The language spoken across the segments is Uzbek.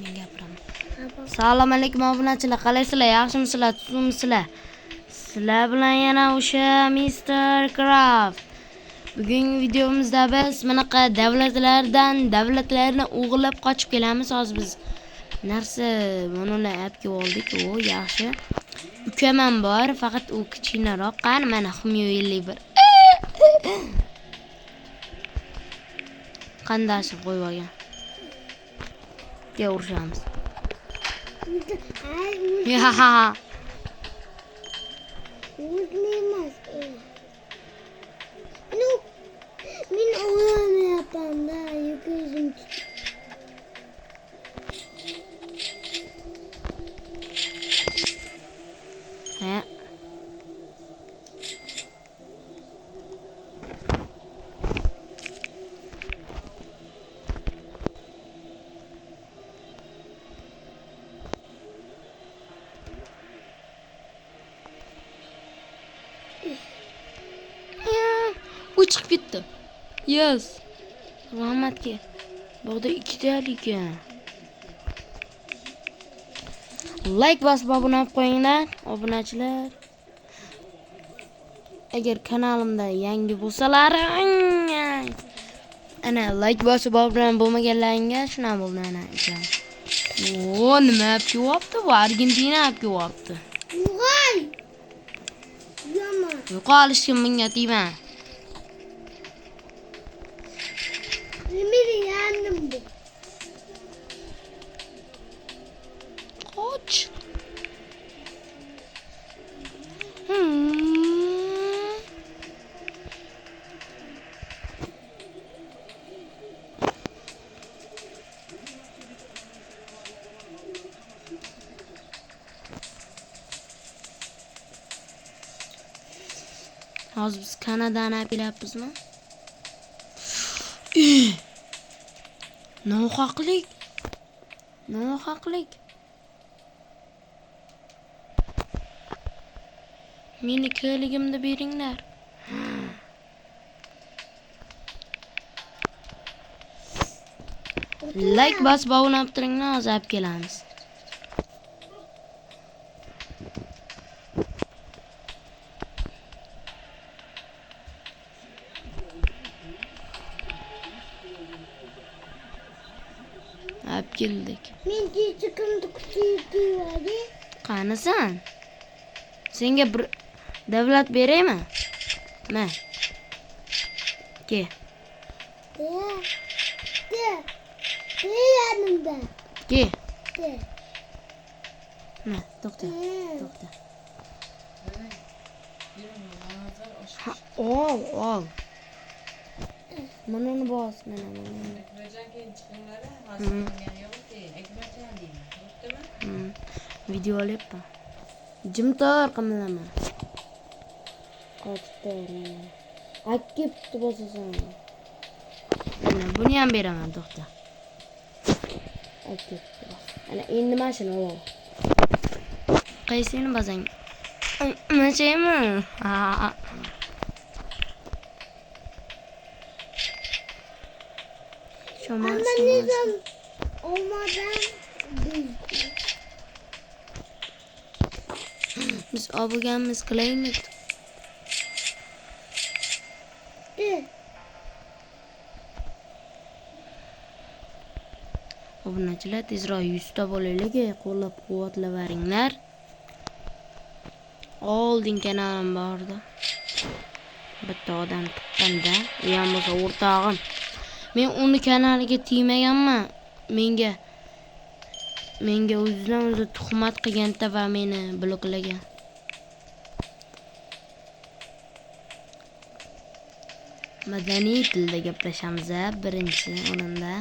Men gapiraman. Assalomu alaykum obunachilar. Qalaysizlar? Yaxshimisizlar? Tuzukmisizlar? Sizlar bilan yana o'sha Mr. Craft. Bugungi videomizda biz bunaqa davlatlarni o'g'irlab qochib kelamiz. Hozir biz narsa monolar appga oldik. O, yaxshi. Ukaman bor, faqat u kichkinaroq. Qani mana Humyo 51. Qandashib qo'yib olgan. Ga urishamiz. Ya. Men o'ynamayapman da, yukizim. Ha. U chiqib ketdi. Yes. Rahmatga. Bog'da ikkita ekan. Like bosib obuna bo'lib qo'yinglar, obunachilar. Agar kanalimda yangi bo'lsalaring, ana like bosib obuna bo'lmaganlaringga shuna bo'ldi ana ekan. O, nima qilyapti bu? Argentina qilyapti. Voy! Yomon. Yo'qolishim menga deyman. Meni yandim bu. Qoch. Hozir biz Kanadani apilyapmizmi? Nohaqlik. Nohaqlik. Meni keligimni beringlar. Like bosib obuna bo'lib turinglar, hozir olib kelamiz. Olib keldik. Men chiqimni kutib Qanasan? Senga bir davlat beraymi? Ma. Ke. yanimda. Ke. De. Ma, to'xta. To'xta. Ha, ol. Mana uni bos, mana. Video olyapman. Jim tur qimlama. Qochib Akib bosasan. Mana buni ham beraman, to'xta. Akib. Ana endi mashina ol. Qaysini bosang? Mashaymi? Ha. Neden olmadan biz olganmiz qilaylik. Obunachilar tezroq 100 ta bo'laylik, qo'llab-quvvatlaringlar. Oldin kanalim bordi. Bitta odam tuqqanda, u ham bo'lsa o'rtog'im. Men uni kanaliga tegmaganman. Menga o'zidan-o'zi tuhmat qilganda va meni bloklagan. Madaniy tilda gaplashamiz, birinchi o'rinda.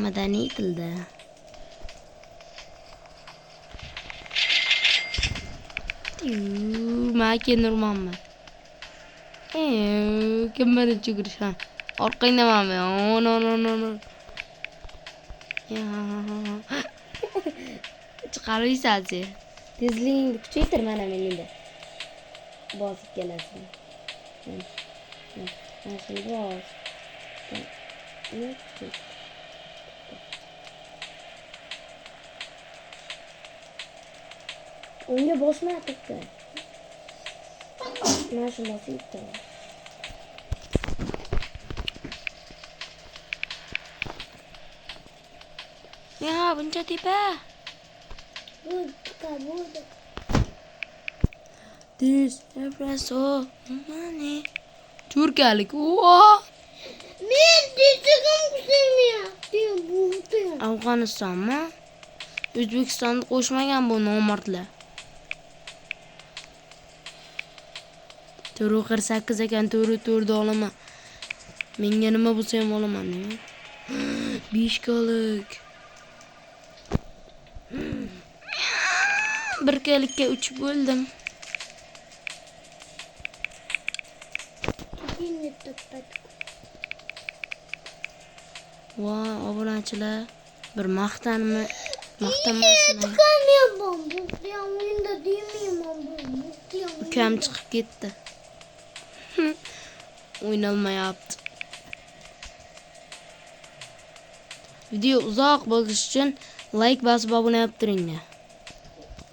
Madaniy tilda. Maka Nurmanman. Kim beni çığırış ha? Orqangda mami. No. Ya. Chiqaraysan sen. Tezligingni kuchaytir mana meningda. Bosib kelasan. Mana shuni bos. Unga bosma to'xta. Mana shu bosib tur. Ya, buncha tepa. Burada. This espresso. Mana. Turkiyalik. Wow. Men dizigim kuchaymiyor. Bu. Afg'onistonmi? O'zbekistonni qo'shmagan bu nomardlar. Turu 48 ekan, turu 4 olaman. Menga nima bo'lsa ham olaman. 5 kalik. Bir kalikka 3 bo'ldim. Voy, obunachilar, bir maqtanmasmi? Çıkamıyorum. Bu oyunda değmiyorum bu. Ukam chiqib ketdi. O'ynalmayapti. Video uzoq bo'lishi uchun like bosib obuna bo'lib turinglar.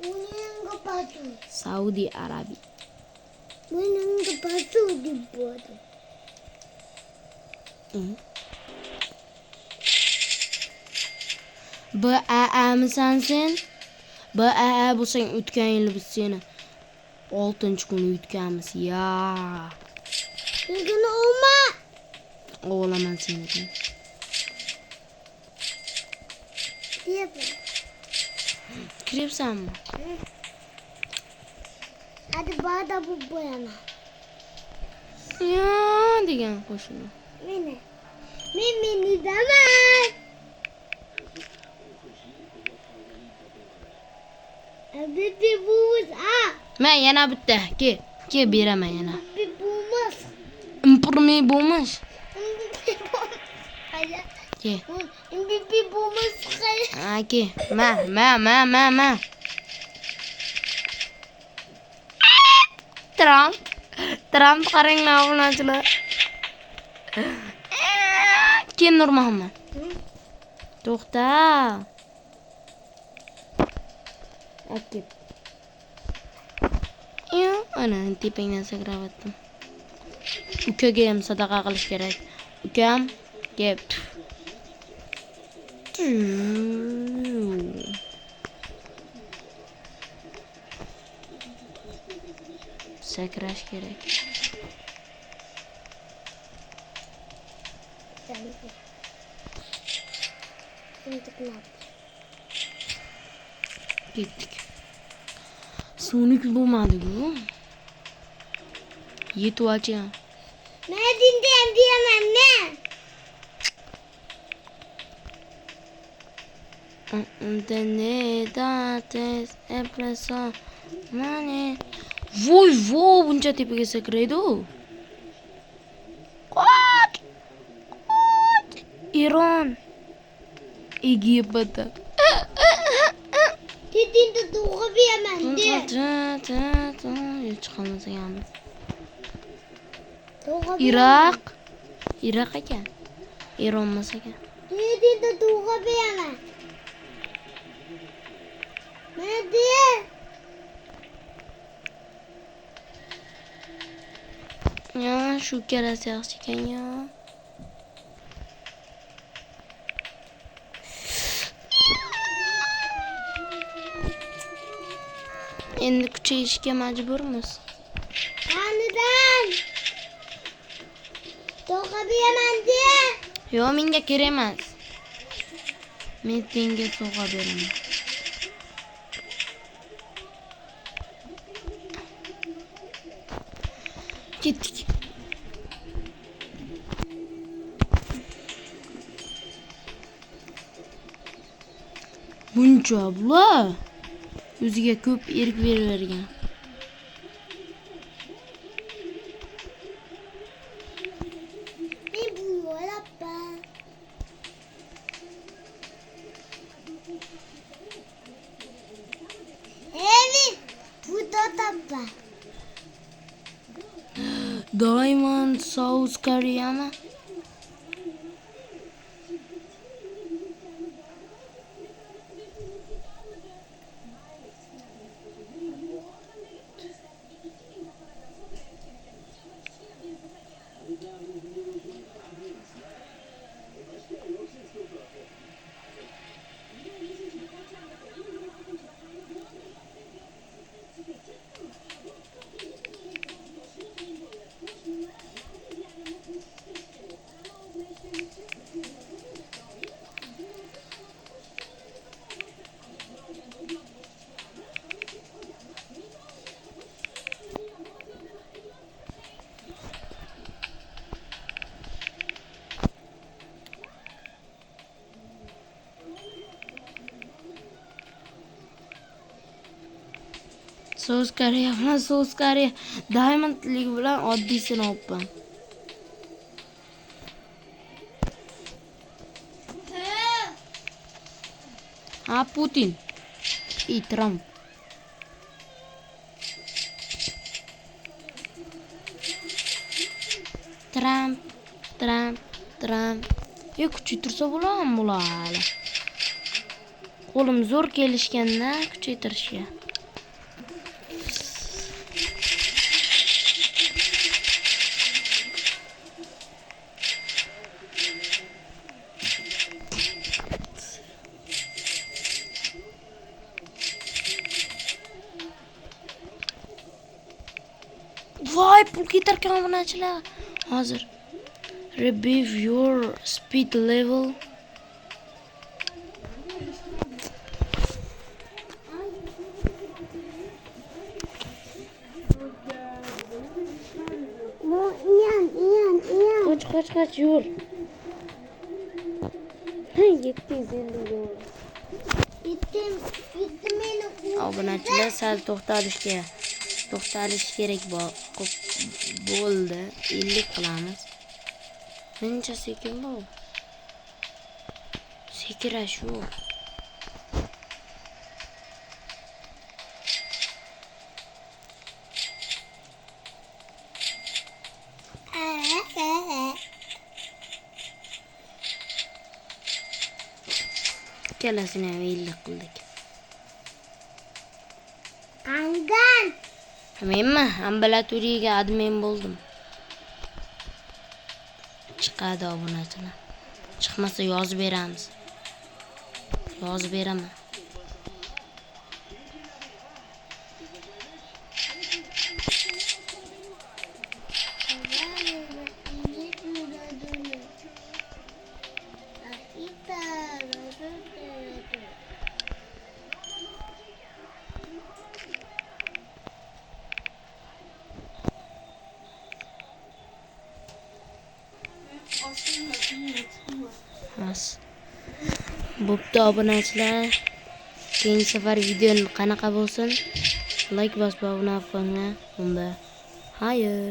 Bunun kapatı. Saudi Arabi. Bunun kapatı bu arada. BAA'misan sen? BAA bo'lsang o'tgan yil biz seni 6-kuni yutganmiz. Ya. Bugün olma. O'g'laman seni. Diyemem. Kiribsanmi? Hadi bana bu yana. Ya degan qo'shini. Meni. Meni demem. Bir bulmuş. Men yana bitta. Ke beraman yana. Bir bulmuş. Impurmi bo'lmish. Hayır. Ke. Bir bulmuş. Ha, ke. Ma. Trump qaranglar obunachilar. Kim Nurmuhammad? To'xta. Akib. Yo, ana tepangdan sakravatdim. Ukaga ham sadaqa qilish kerak. Ukam, kep. Sakrash kerak. Ketdik. So'nik bo'lmadi-ku. Yetib Ne diyemem ne? Dates espresso money. Voy, buncha tepaga sakraydi-ku. Qot! Iron. Egipatda. Dediğinde doğru bir hemen de. Chiqolmasa ham. Doğru bir Iroq ekan. Eron emas ekan. Dediğinde doğru bir hemen. Ne diye? Ya, shu kalasi yaxshi ekan ya. Endi kuchayishga majburmiz. Aniden. Doğru bir hemen de. Yo, menga kerak emas. Men senga sovg'a beraman. Ketdik. Buncha bular. O'ziga ko'p erk beravergan. Ne bu yapma? Evet. Bu da tapma. Diamond South Korea'mi? So'z Koreya bilan so'z Koreya diamondligi bilan oddiysini olibman. Ha, Putin. Trump. Trump. Kuchaytirsa bo'ladimi bular hali? Qo'lim zo'r kelishganda kuchaytirishga. Voy, pul ketarkan obunachilar. Hozir review your speed level. Qoch yur. 750 yur. Bitti meni. Obunachilar sal to'xtalish kerak bo'ldi. 50 qilamiz. Mencha sekin bo'l. Sekirash yo'q. Ikkalasini ham 50 qildik. Angan. Menmi? Ambulatoriyaga admin bo'ldim. Chiqadi obunachilar. Chiqmasa yozib beramiz. Yozib beraman. Bo'pti obunachilar. Keyingi safar video qanaqa bo'lsin? Like bosib obuna bo'linglar. Unda xayr.